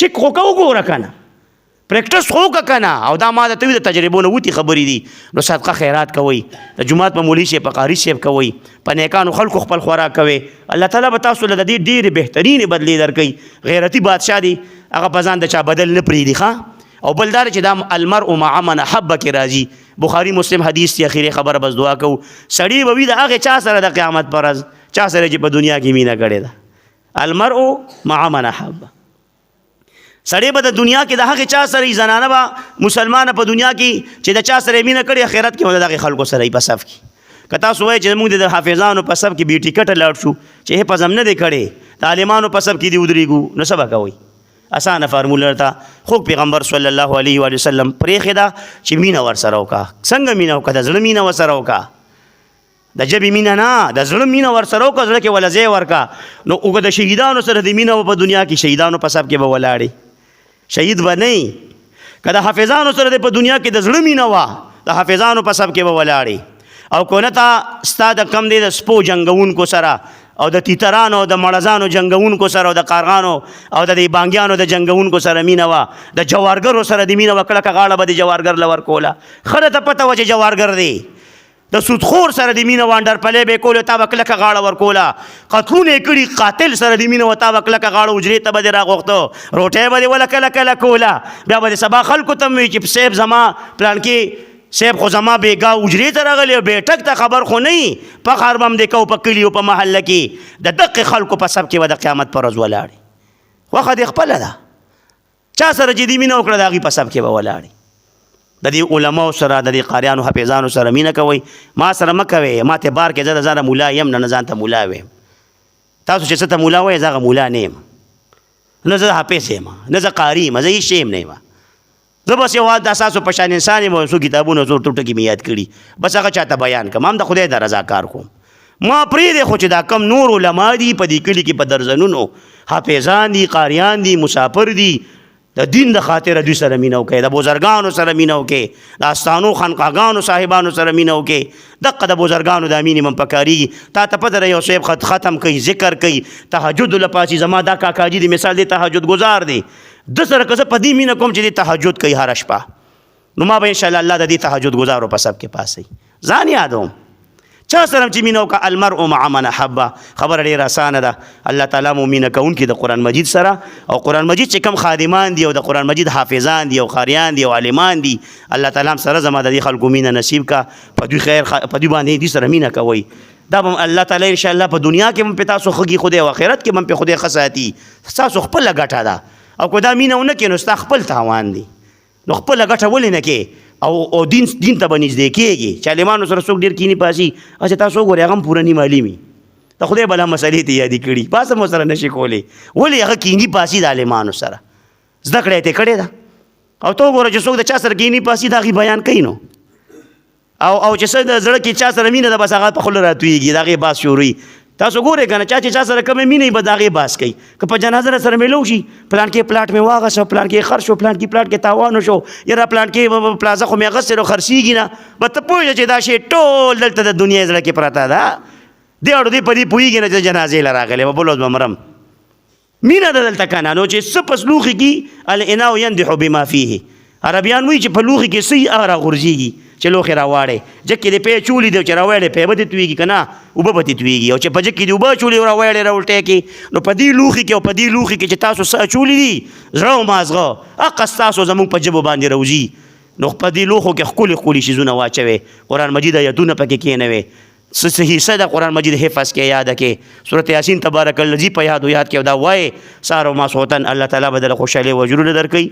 چک خو که وګوره که نه پریکټس خو وکړه که نه او دا ما درته وي د تجربو نه وتې خبرې دي نو صدقه خیرات کوئ د جومات په مولوي صاحب په قاري صاحب کوئ په نیکانو خلکو خپل خوراک کوئ الله تعالی به تاسو له د دې ډېرې بهترینې بدلې درکوي غیرتي بادشاه دی هغه په ځان د چا بدل نه پرېږدي ښه او بل دا چې دا المرء مع من احب کې راځي بخاري مسلم حدیث دی اخري خبره بس دعا کوو سړی به وي د هغې چا سره د قیامت پر ورځ چا سره چې په دنیا کې مینه کړې ده المرء مع من احب سړی به د دنیا کې د هغې چا سره زنانه به مسلمانه په دنیا کې چې د چا سره مینه کړې آخرت کې به د هغې خلکو سره په صف کې که تاسو وایئ چې زموږ د حافظانو په صف کې بې ټیکټه لاړ شو چې حفظ هم نه دی کړی د عالمانو په صف کې دې ودرېږو نو څه به کوئ اسانه فارموله ته خو پیغمبر صلی الله علیه و وسلم پرېښې ده چې مینه ورسره وکړه څنګه مینه وکړه د زړه مینه ورسره وکړه د ژبې مینه نه د زړه مینه ورسره وکړه زړه کې وله ځای ورکړه نو اوږه د شهیدانو سره د مینه په دنیا کې شهیدانو په صف کې به ولاړې شهید به نه که د حافظانو سره د په دنیا کې د زړه مینه وه د حافظانو په صف کې به ولاړې او که نه تا ستا د کم دی د سپو جنګونکو سره او د تیترانو د مړزانو جنګونکو سره او د کارغانو او د دې بانګیانو د جنګونکو سره مینه وه د جوارګرو سره د مینه وه کلکه غاړه به د جوارګر له ورکوله ښه درته پته وه چې جوارګر دی د سودخور سره د مینه وانډر پلی به یې کولو تا به کلکه غاړه ورکوله قتلونه یې کړي قاتل سره د مینه وه تا به کلکه غاړه حجرې ته به دې راغوښته روټۍ به دې وله کله کله کوله بیا به دې سبا خلکو ته م وي چې صاحب زما پلانکې صاحب خو زما بېګا حجرې ته راغلی او بیټک ته خبر خو نه وي فخر به هم دې کوو په کلي او په محله کې د دقې خلکو په صف کې به د قیامت په ورځ ولاړې خوښه دې خپله ده چا سره چې دې مینه وکړه د هغې په صف کې به ولاړې د دې علماو سره د دې قاریانو حافظانو سره مینه کوئ ما سره مه کوئ ما ته بار کې زه د ځانه ملا یم نه ځان ته ملا ویم تاسو چې څه ته ملا وایئ زه هغه ملا نه یم نه زه حافظ یم نه زه قاري یم زه هېڅ شی یم نه یم زه بس یو د اساسو په شان انسان یم څو کتابونه څو ټوټکي مې یاد کړي بس هغه چاته بیان کړم هم د خدای د رضا کار کوم ما پرېږدې خو چې دا کم نور علما دي په دې کلي کې په درزنونو حافظان دي قاریان دي مسافر دي د دین د خاطره دوی سره مینه وکړئ د بزرګانو سره مینه وکړئ د آستانو خانقاهګانو صاحبانو سره مینه وکړئ دقه د بزرګانو دا مینې من پکارېږي تا ته پته ده یو صاحب خط ختم کوي ذکر کوي تهجد له پاسي زما دا کاکاجي دی مثال دی تهجد گزار دی د سره که زه په دې مینه کوم چې دی تهجد کوي هره شپه نو ما به انشاءالله الله د دې تهجد گزارو په سب کې پاسئ ځان یادوم چا سره چې مینه وکړه المرء مع من احبه خبره ډېره اسانه ده الله تعالی مو مینه کوونکي د قرآن مجید سره او قرآن مجید چې کم خادمان دي او د قرآن مجید حافظان دي او قاریان دي او عالمان دي الله تعالی هم سره زما د دې خلکو مینه نصیب کا په دوی خیر په دوی باندې دوی سره مینه کوئ دا به الله تعالی انشاءالله په دنیا کې هم په تاسو ښه خدای او آخرت کې هم په خدای ښه ساتي ستاسو خپله ګټه ده او که دا مینه ونه کړې نو ستا خپل تاوان دی نو خپله ګټه ولې نه کې او دین ته به نږدې کېږي چې عالمانو سره څوک ډېر کیني پاسي چې تاسو وګورئ هغه هم پوره نیم عالم وي د خدای بلا مسلې ته یادې کړي پاس هم ورسره نشي کولی ولې هغه کیني پاسي د عالمانو سره زده کړه یې کړې ده او ته وګوره چې څوک د چا سره کیني پاسي د هغې بیان کوي نو او چې څه د زړه کې چا سره مینه ده بس هغه په خوله راتویږي د هغې باس شروعي تاسو ګورئ که نه چا چې چا سره کمې مینه به د هغې باس کوي که په جنازه سره میلو شي پلان کې پلاټ مې واغسته پلان کې خر شو پلان کې پلاټ کې تاوان شو یاره پلان کې پلازه خو مې اغستې نو خرڅېږي نه به ته پوهېږه چې دا شی ټول دلته د دنیا زړه کې پرته ده دې اړو دې په دې پوهېږي نه چې جنازې له راغلی به بل ورځ به مرم مینه ده دلته که نه نو چې څه په لوښي کې الاناء يندح بما فيه عربیان وایي چې په لوښي کې څه هغه راغورځېږي چې لوښي راواړی جګ کې دې پی چولي دی چې راوړی پی به دې تویږي که نه اوبه به دې تویږي او چې په جګ کې دې اوبه اچولي راوړی راولټی کې نو په دې لوښي کې او په دې لوښي کې چې تاسو څه اچولي دي زړه او مازغه حقه ستاسو زموږ په ژبو باندې راوځي نو په دې لوښو کې ښکلي ښکلي شیزونه واچوئ قرآن مجید ایتونه پکې کښېنوئ څه حصه د قرآن مجید حفظ کې یاده کې سورت یاسین تبارک الذی په یاد و یاد کې او دا وایې سهار او ماسخوتن الله تعالی به دله خوشحالۍ او اجرونه درکوي